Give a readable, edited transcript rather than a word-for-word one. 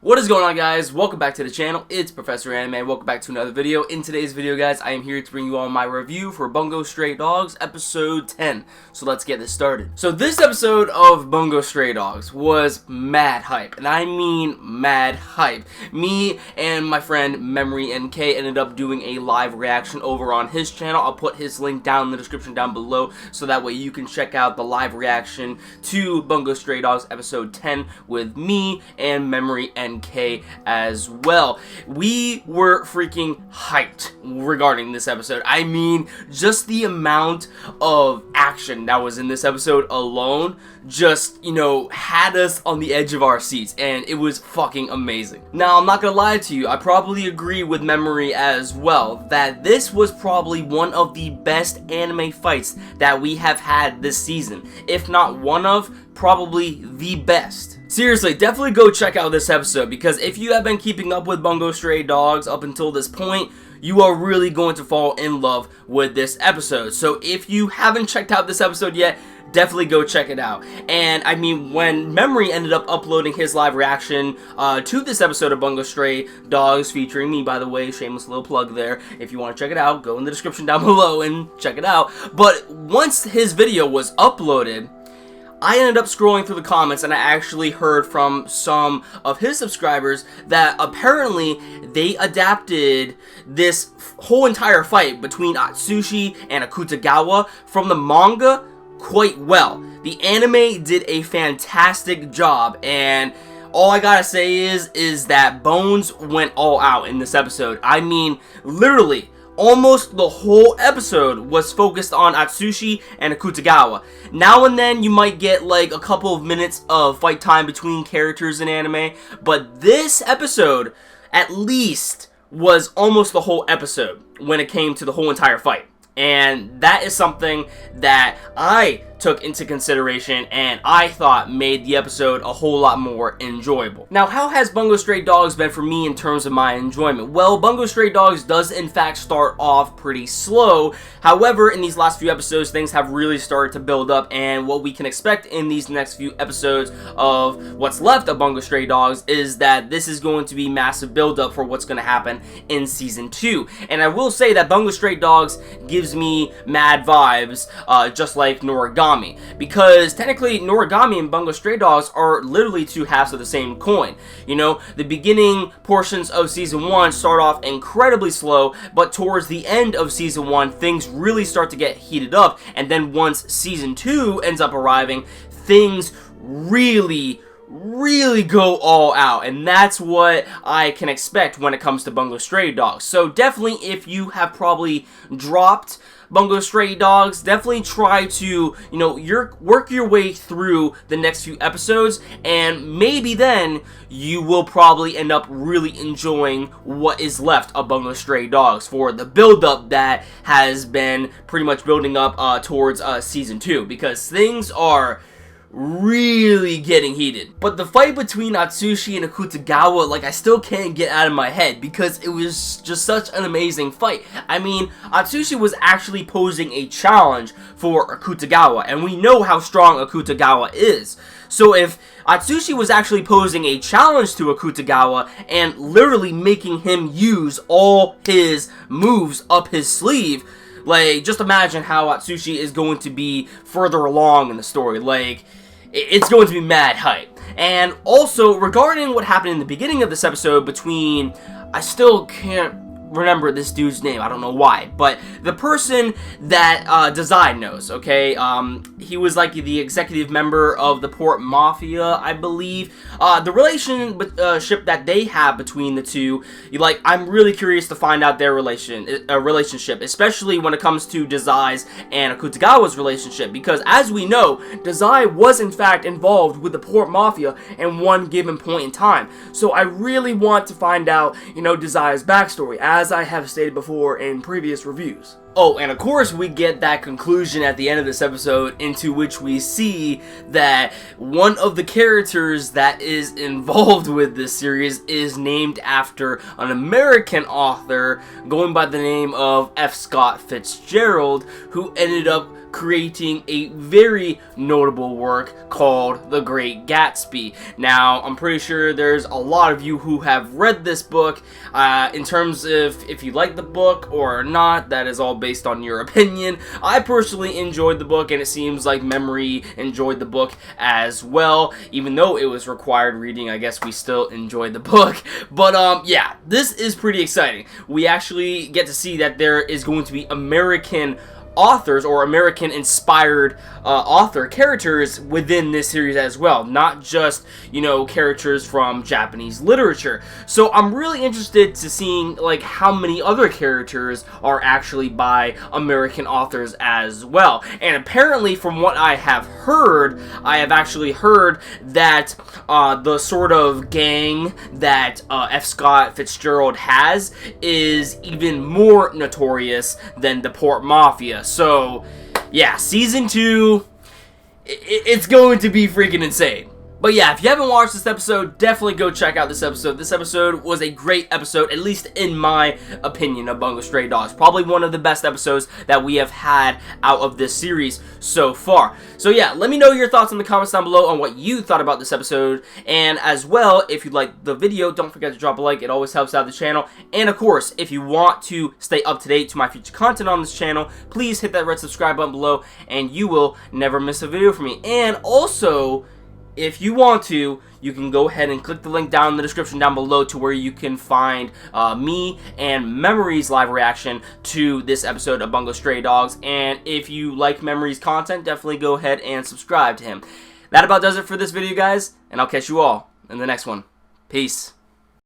What is going on, guys? Welcome back to the channel. It's Professor Anime. Welcome back to another video. In today's video, guys, I am here to bring you all my review for Bungou Stray Dogs episode 10. So let's get this started. So this episode of Bungou Stray Dogs was mad hype, and I mean mad hype. Me and my friend Memory NK ended up doing a live reaction over on his channel. I'll put his link down in the description down below so that way you can check out the live reaction to Bungou Stray Dogs episode 10 with me and Memory NK as well. We were freaking hyped regarding this episode. I mean, just the amount of action that was in this episode alone just, had us on the edge of our seats, and it was fucking amazing. Now, I'm not gonna lie to you, I probably agree with Memory as well, that this was probably one of the best anime fights that we have had this season. If not one of, probably the best. Seriously, definitely go check out this episode, because if you have been keeping up with Bungou Stray Dogs up until this point, you are really going to fall in love with this episode. So if you haven't checked out this episode yet, definitely go check it out. And I mean, when Memory ended up uploading his live reaction to this episode of Bungou Stray Dogs, featuring me, by the way, shameless little plug there. If you want to check it out, go in the description down below and check it out. But once his video was uploaded, I ended up scrolling through the comments, and I actually heard from some of his subscribers that apparently they adapted this whole entire fight between Atsushi and Akutagawa from the manga quite well. The anime did a fantastic job, and all I gotta say is that Bones went all out in this episode. I mean, literally, almost the whole episode was focused on Atsushi and Akutagawa. Now and then you might get like a couple of minutes of fight time between characters in anime, but this episode at least was almost the whole episode when it came to the whole entire fight. And that is something that I took into consideration and I thought made the episode a whole lot more enjoyable. Now, how has Bungou Stray Dogs been for me in terms of my enjoyment? Well, Bungou Stray Dogs does in fact start off pretty slow. However, in these last few episodes, things have really started to build up, and what we can expect in these next few episodes of what's left of Bungou Stray Dogs is that this is going to be massive build up for what's going to happen in Season 2. And I will say that Bungou Stray Dogs gives me mad vibes, just like Noragami. Because technically Noragami and Bungou Stray Dogs are literally two halves of the same coin. The beginning portions of Season 1 start off incredibly slow, but towards the end of Season 1 things really start to get heated up, and then once Season 2 ends up arriving, things really go all out, and that's what I can expect when it comes to Bungou Stray Dogs. So definitely, if you have probably dropped Bungou Stray Dogs, definitely try to, work your way through the next few episodes, and maybe then you will probably end up really enjoying what is left of Bungou Stray Dogs for the build-up that has been pretty much building up towards Season 2, because things are really getting heated. But the fight between Atsushi and Akutagawa, I still can't get out of my head, because it was just such an amazing fight. I mean, Atsushi was actually posing a challenge for Akutagawa, and we know how strong Akutagawa is. So if Atsushi was actually posing a challenge to Akutagawa and literally making him use all his moves up his sleeve, just imagine how Atsushi is going to be further along in the story. It's going to be mad hype. And also, regarding what happened in the beginning of this episode between, I still can't remember this dude's name, I don't know why, but the person that Dazai knows, okay? He was the executive member of the Port Mafia, I believe. The relationship that they have between the two, I'm really curious to find out their relationship, especially when it comes to Dazai's and Akutagawa's relationship, because as we know, Dazai was in fact involved with the Port Mafia at one given point in time. So I really want to find out, Dazai's backstory, as I have stated before in previous reviews. Oh, and of course we get that conclusion at the end of this episode, into which we see that one of the characters that is involved with this series is named after an American author going by the name of F. Scott Fitzgerald, who ended up creating a very notable work called The Great Gatsby. Now, I'm pretty sure there's a lot of you who have read this book. In terms of if you like the book or not, that is all based on your opinion. I personally enjoyed the book, and it seems like Memory enjoyed the book as well. Even though it was required reading, I guess we still enjoyed the book. But yeah, this is pretty exciting. We actually get to see that there is going to be American authors or American inspired author characters within this series as well, not just, you know, characters from Japanese literature. So I'm really interested to seeing like how many other characters are actually by American authors as well. And apparently, from what I have actually heard that the sort of gang that F. Scott Fitzgerald has is even more notorious than the Port Mafia. So, yeah, Season 2, it's going to be freaking insane. But yeah, if you haven't watched this episode, definitely go check out this episode. This episode was a great episode, at least in my opinion, of Bungou Stray Dogs. Probably one of the best episodes that we have had out of this series so far. So yeah, let me know your thoughts in the comments down below on what you thought about this episode. And as well, if you liked the video, don't forget to drop a like. It always helps out the channel. And of course, if you want to stay up to date to my future content on this channel, please hit that red subscribe button below, and you will never miss a video from me. And also, if you want to, you can go ahead and click the link down in the description down below to where you can find me and Memory's live reaction to this episode of Bungou Stray Dogs. And if you like Memory's content, definitely go ahead and subscribe to him. That about does it for this video, guys, and I'll catch you all in the next one. Peace.